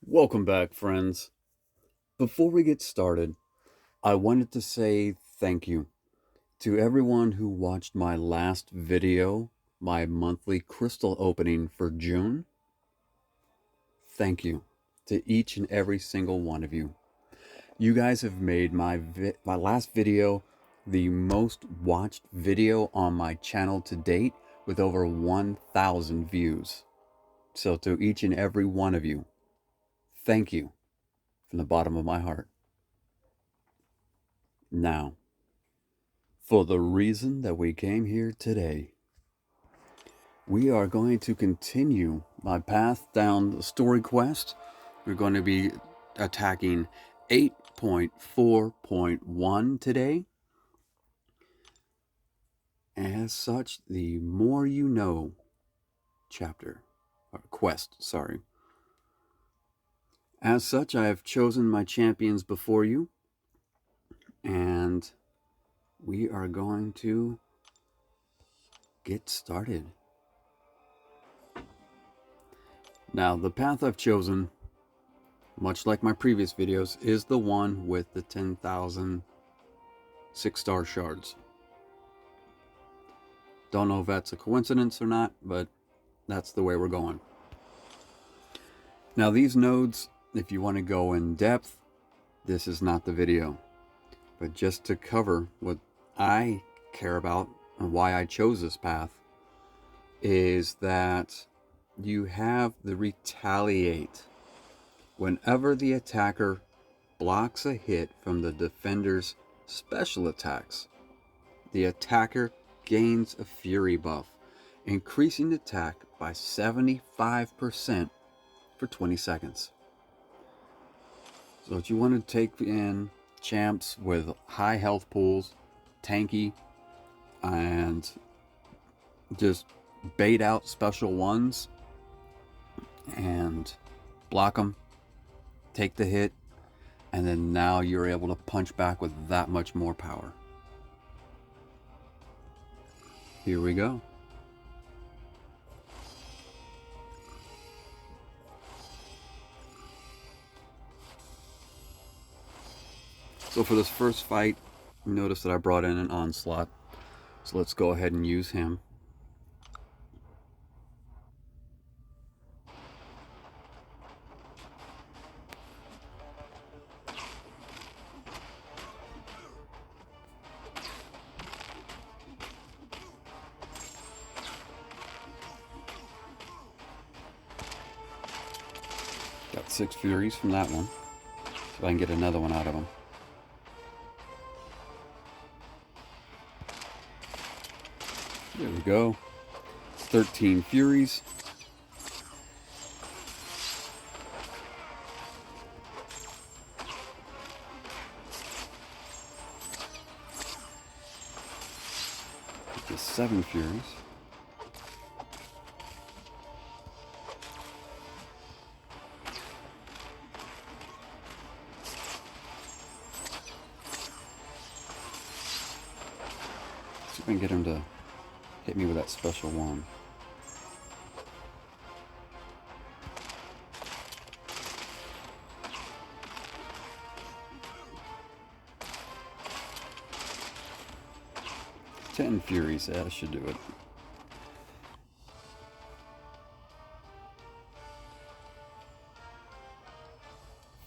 Welcome back, friends. Before we get started, I wanted to say thank you to everyone who watched my last video, my monthly crystal opening for June. Thank you to each and every single one of you. You guys have made my last video the most watched video on my channel to date with over 1,000 views. So to each and every one of you, thank you from the bottom of my heart. Now, for the reason that we came here today, we are going to continue my path down the story quest. We're going to be attacking 8.4.1 today. As such, the More You Know chapter, or quest, sorry. As such, I have chosen my champions before you, and we are going to get started. Now, the path I've chosen, much like my previous videos, is the one with the 10,000 6-star shards. Don't know if that's a coincidence or not, but that's the way we're going. Now, these nodes, if you want to go in depth, this is not the video. But just to cover what I care about and why I chose this path, is that you have the retaliate. Whenever the attacker blocks a hit from the defender's special attacks, the attacker gains a fury buff, increasing attack by 75% for 20 seconds. So if you want to take in champs with high health pools, tanky, and just bait out special ones and block them, take the hit, and then now you're able to punch back with that much more power. Here we go. So for this first fight, notice that I brought in an onslaught. So let's go ahead and use him. Got 6 furies from that one, so I can get another one out of him. There we go. 13 furies. Just 7 furies. See if I can get him to hit me with that special one. Ten furies, that should do it.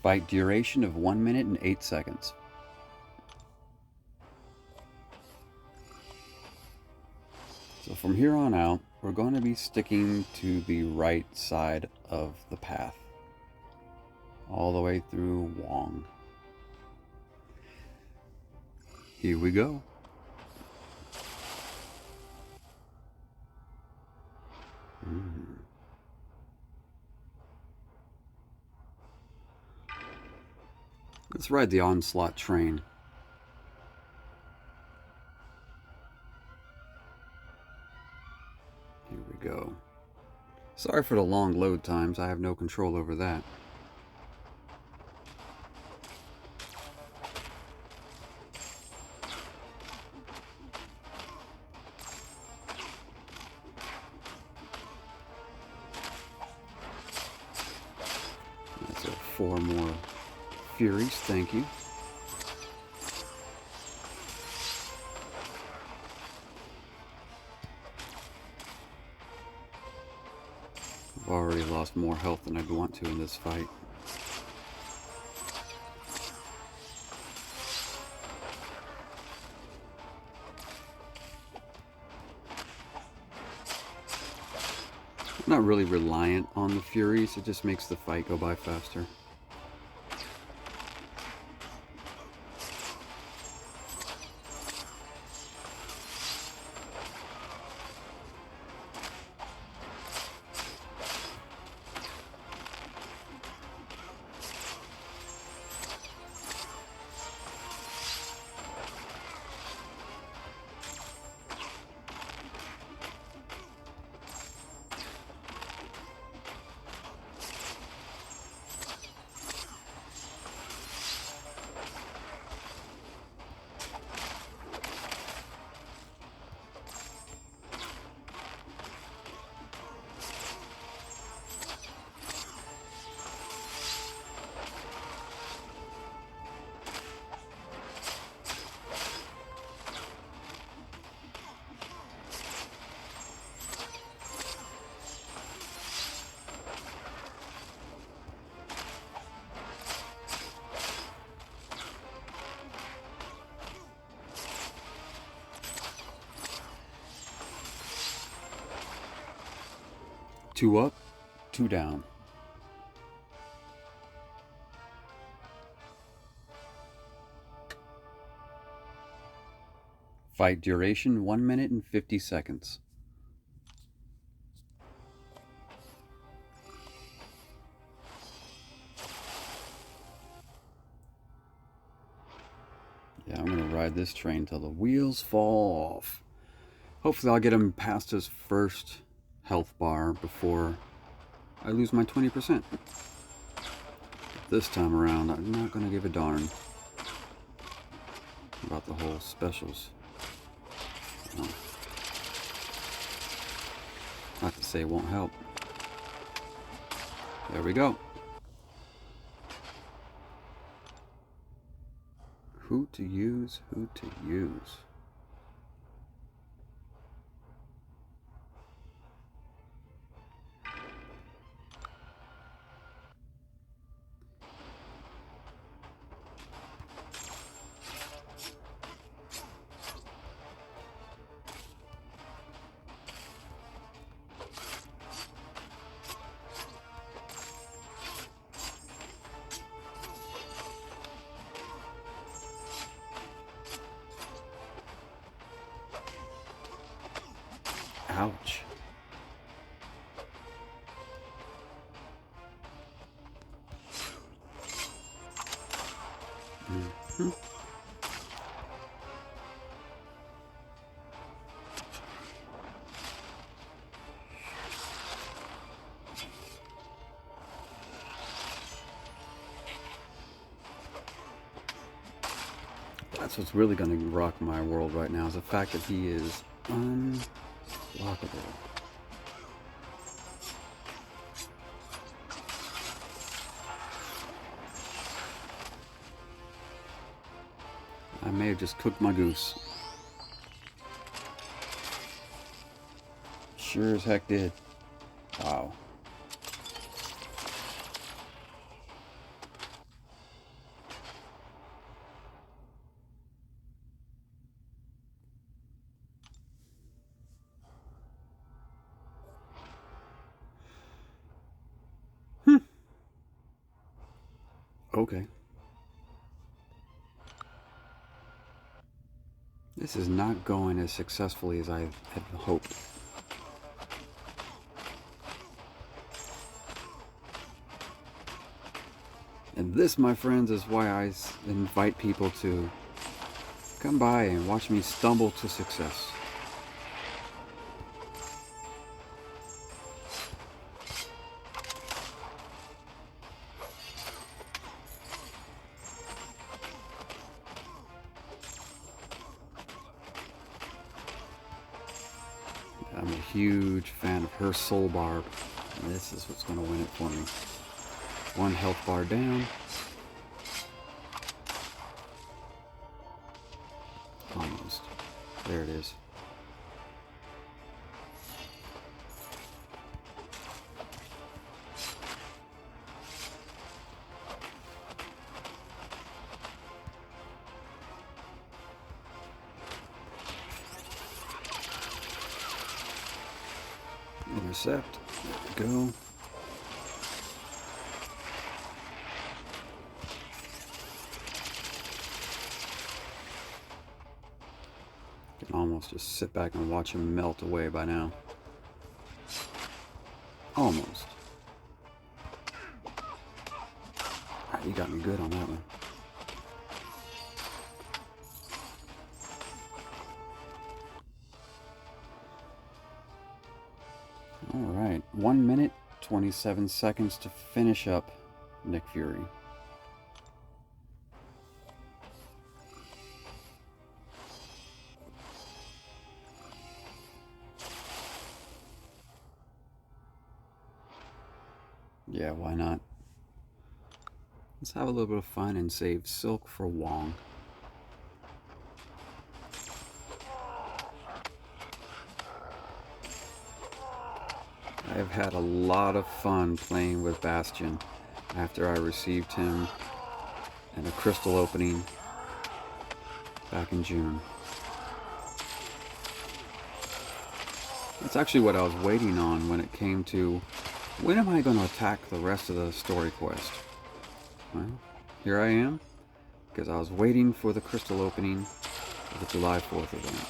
Fight duration of 1 minute and 8 seconds. So from here on out, we're going to be sticking to the right side of the path, all the way through Wong. Here we go. Let's ride the onslaught train. Here we go. Sorry for the long load times, I have no control over that. That's 4 more Furies, thank you. I've already lost more health than I'd want to in this fight. I'm not really reliant on the Furies, it just makes the fight go by faster. Two up, two down. Fight duration 1 minute and 50 seconds. Yeah, I'm gonna ride this train till the wheels fall off. Hopefully I'll get him past his first health bar before I lose my 20%. This time around, I'm not gonna give a darn about the whole specials. Not to say it won't help. There we go. Who to use, who to use. Ouch. Mm-hmm. That's what's really going to rock my world right now, is the fact that he is unblockable. I may have just cooked my goose. Sure as heck did. Wow. Okay. This is not going as successfully as I had hoped. And this, my friends, is why I invite people to come by and watch me stumble to success. I'm a huge fan of her soul barb, and this is what's going to win it for me. One health bar down. Almost. There it is. Intercept. There we go. Can almost just sit back and watch him melt away by now. Almost. Ah, you got me good on that one. Alright, 1 minute, 27 seconds to finish up Nick Fury. Yeah, why not? Let's have a little bit of fun and save Silk for Wong. I have had a lot of fun playing with Bastion after I received him in a crystal opening back in June. That's actually what I was waiting on when it came to when am I going to attack the rest of the story quest? Well, here I am, because I was waiting for the crystal opening of the July 4th event.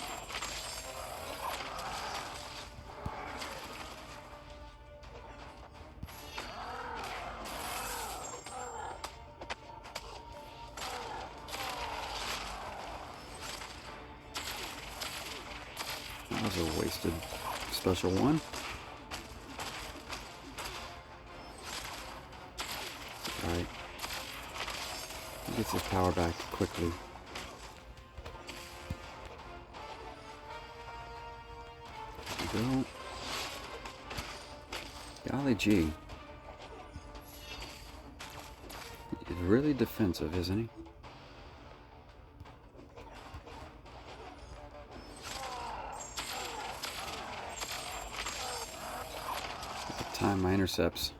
That was a wasted special one. Alright. He gets his power back quickly. There we go. Golly gee. He's really defensive, isn't he? Time my intercepts.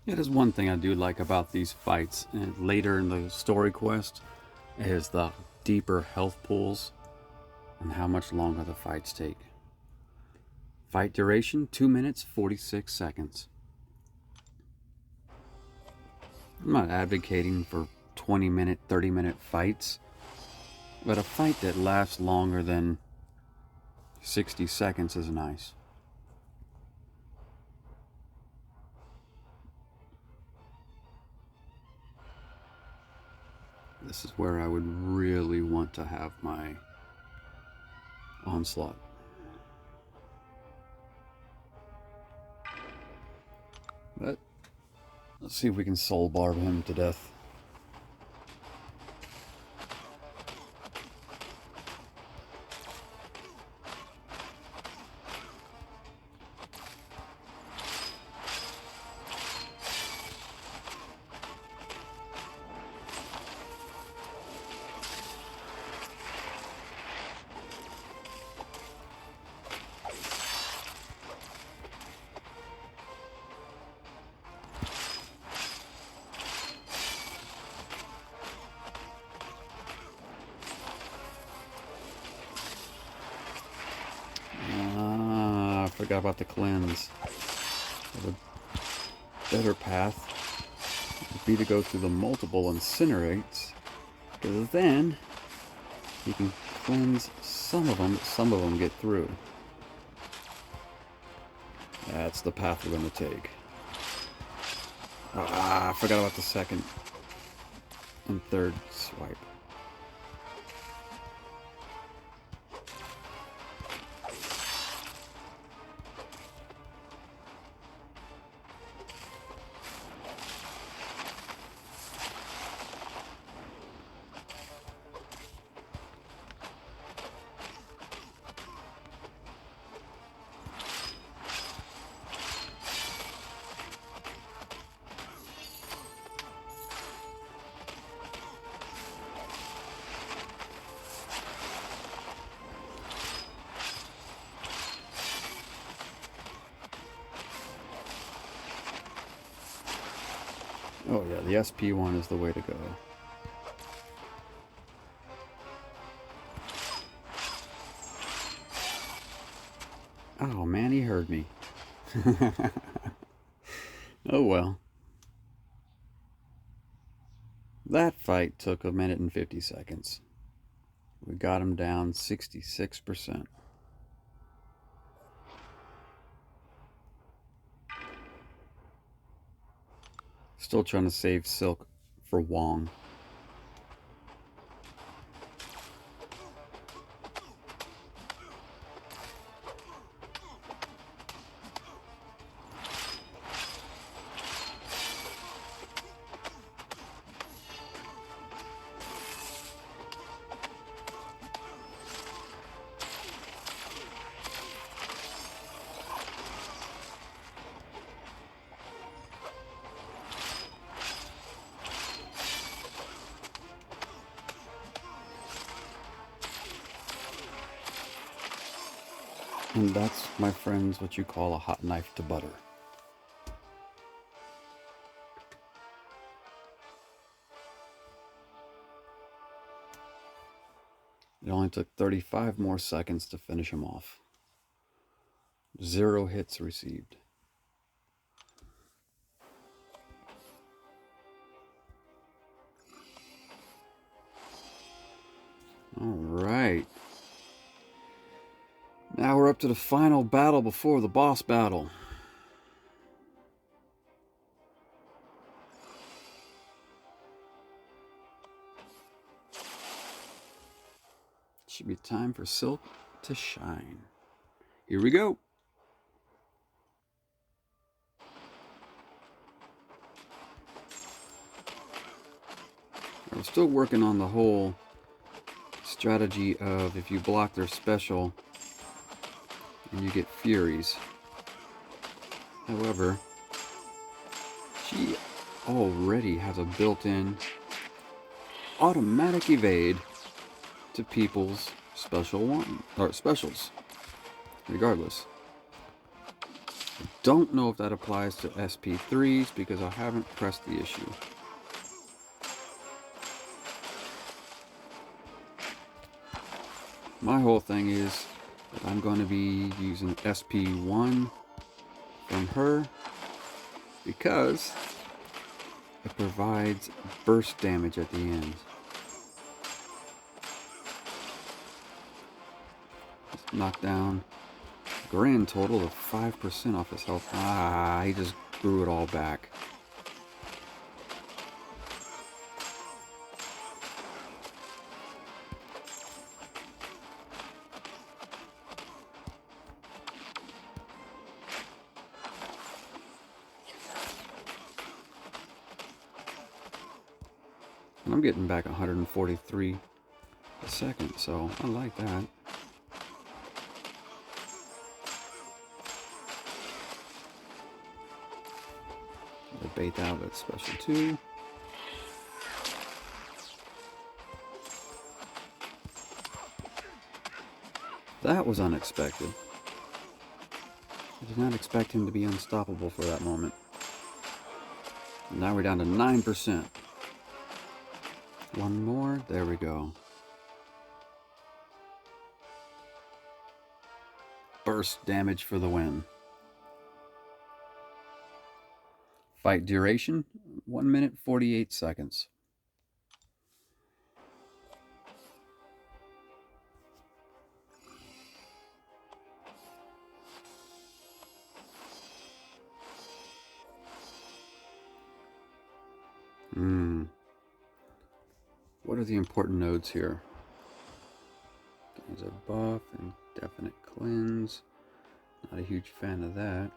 It is one thing I do like about these fights, and later in the story quest, is the deeper health pools and how much longer the fights take. Fight duration, 2 minutes, 46 seconds. I'm not advocating for 20-minute, 30-minute fights, but a fight that lasts longer than 60 seconds is nice. This is where I would really want to have my onslaught. But let's see if we can soul barb him to death. forgot about the cleanse. The better path would be to go through the multiple incinerates, because then you can cleanse some of them get through. That's the path we're going to take. Ah, I forgot about the second and third swipe. Oh yeah, the SP one is the way to go. Oh man, he heard me. Oh well. That fight took 1 minute and 50 seconds. We got him down 66%. Still trying to save Silk for Wong. And that's, my friends, what you call a hot knife to butter. It only took 35 more seconds to finish him off. 0 hits received. Alright. Now we're up to the final battle before the boss battle. Should be time for Silk to shine. Here we go. We're still working on the whole strategy of if you block their special and you get Furies. However, she already has a built-in automatic evade to people's specials, regardless. I don't know if that applies to SP3s because I haven't pressed the issue. My whole thing is that I'm going to be using SP1 from her because it provides burst damage at the end. Just knocked down a grand total of 5% off his health. Ah, he just threw it all back. I'm getting back 143 a second, so I like that. The bait outlet special 2. That was unexpected. I did not expect him to be unstoppable for that moment. And now we're down to 9%. One more. There we go. Burst damage for the win. Fight duration, 1 minute 48 seconds. What are the important nodes here? There's a buff and definite cleanse. Not a huge fan of that.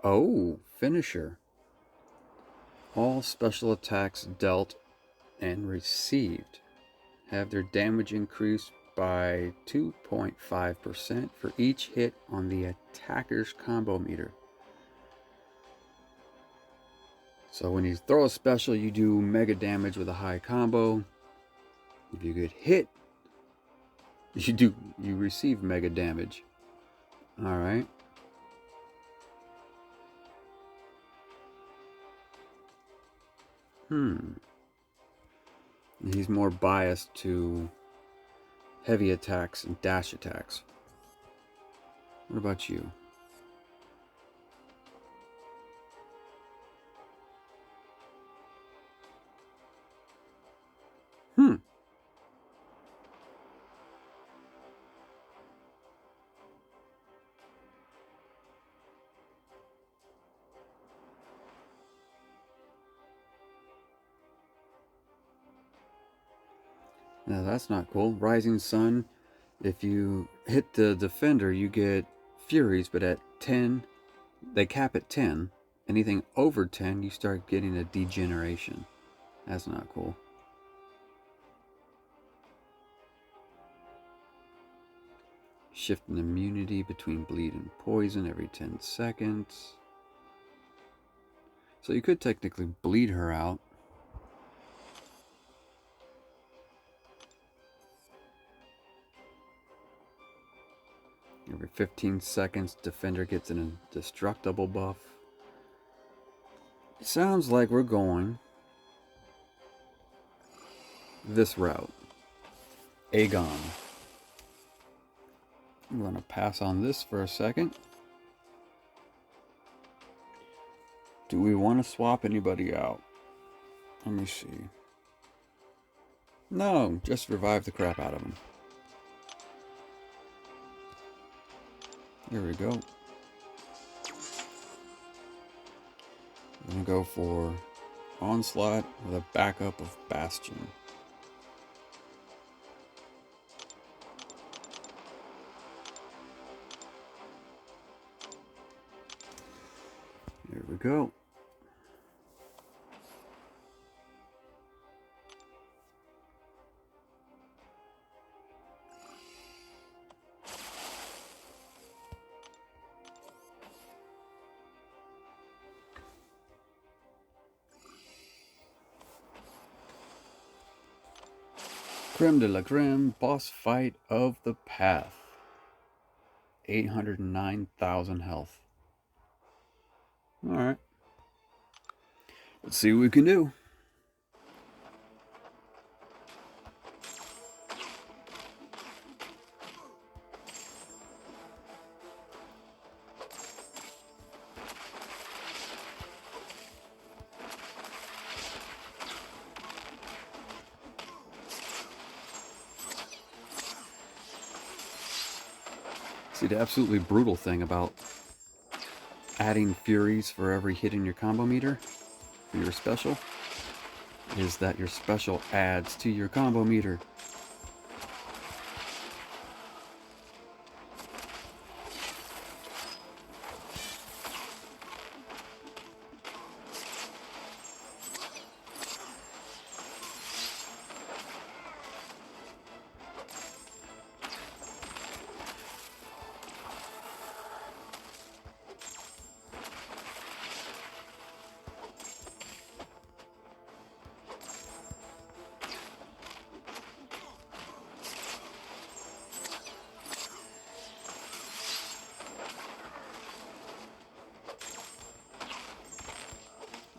Oh, finisher. All special attacks dealt and received have their damage increased by 2.5% for each hit on the attacker's combo meter. So when you throw a special, you do mega damage with a high combo. If you get hit, you receive mega damage. All right. He's more biased to heavy attacks and dash attacks. What about you? Now that's not cool. Rising Sun, if you hit the defender, you get Furies, but at 10, they cap at 10. Anything over 10, you start getting a degeneration. That's not cool. Shifting immunity between bleed and poison every 10 seconds. So you could technically bleed her out. Every 15 seconds, defender gets an indestructible buff. It sounds like we're going this route. Aegon. I'm going to pass on this for a second. Do we want to swap anybody out? Let me see. No, just revive the crap out of him. There we go. I'm going to go for Onslaught with a backup of Bastion. There we go. Creme de la creme, boss fight of the path. 809,000 health. Alright. Let's see what we can do. See, the absolutely brutal thing about adding Furies for every hit in your combo meter for your special is that your special adds to your combo meter.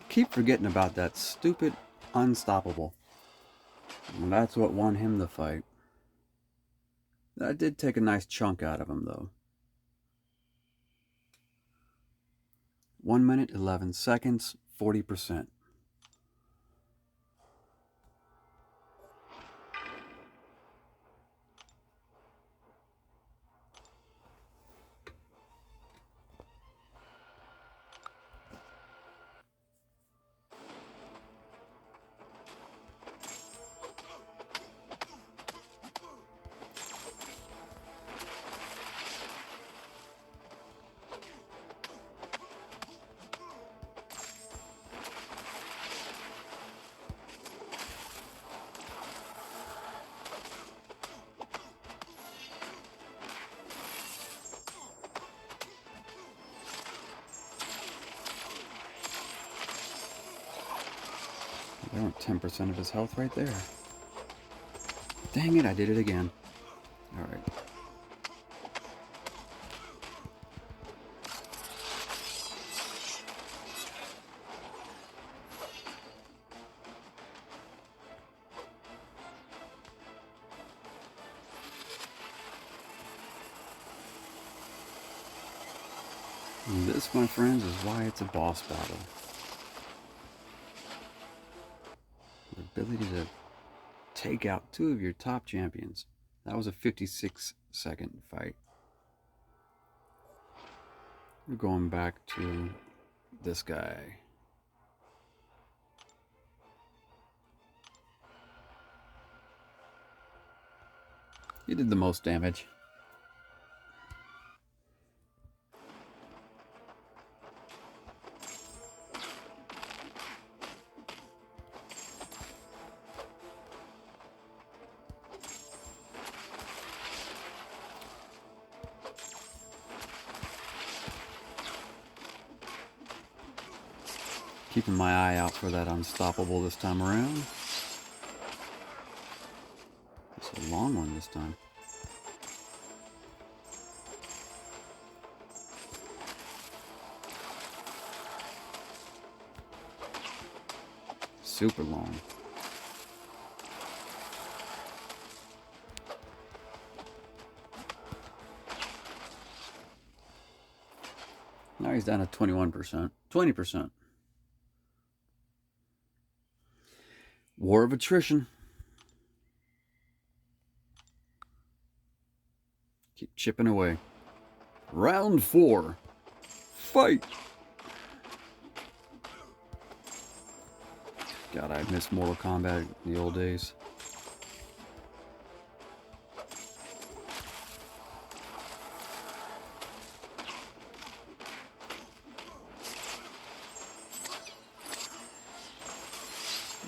Keep forgetting about that stupid unstoppable. And that's what won him the fight. That did take a nice chunk out of him, though. 1 minute, 11 seconds, 40%. There went 10% of his health right there. Dang it, I did it again. Alright. And this, my friends, is why it's a boss battle. The ability to take out two of your top champions. That was a 56-second fight. We're going back to this guy. He did the most damage. Keeping my eye out for that unstoppable this time around. It's a long one this time. Super long. Now he's down to 21%. 20%. War of attrition. Keep chipping away. Round 4. Fight! God, I miss Mortal Kombat in the old days.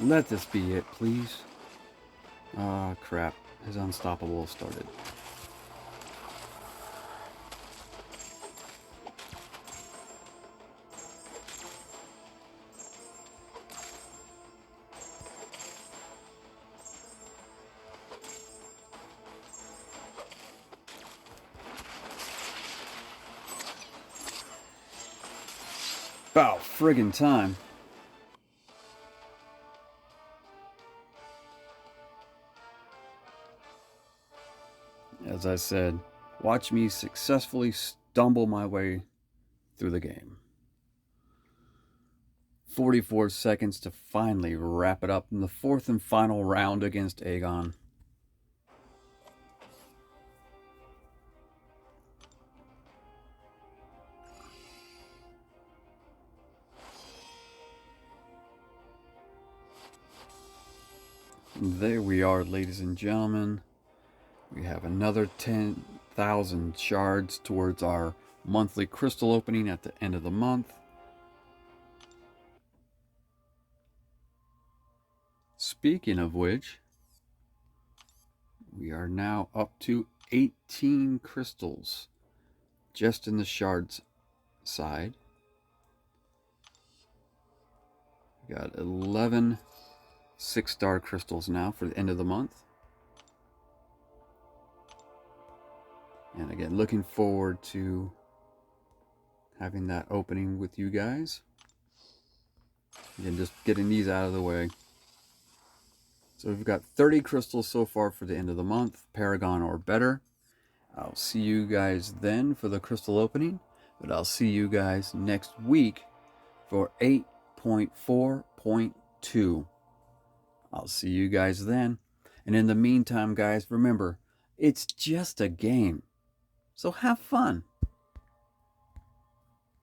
Let this be it, please. Ah, crap. His unstoppable started. About friggin' time. As I said, watch me successfully stumble my way through the game. 44 seconds to finally wrap it up in the 4th and final round against Aegon. And there we are, ladies and gentlemen. We have another 10,000 shards towards our monthly crystal opening at the end of the month. Speaking of which, we are now up to 18 crystals just in the shards side. We got 11 6-star crystals now for the end of the month. And again, looking forward to having that opening with you guys. Again, just getting these out of the way. So we've got 30 crystals so far for the end of the month, Paragon or better. I'll see you guys then for the crystal opening, but I'll see you guys next week for 8.4.2. I'll see you guys then. And in the meantime, guys, remember, it's just a game. So have fun.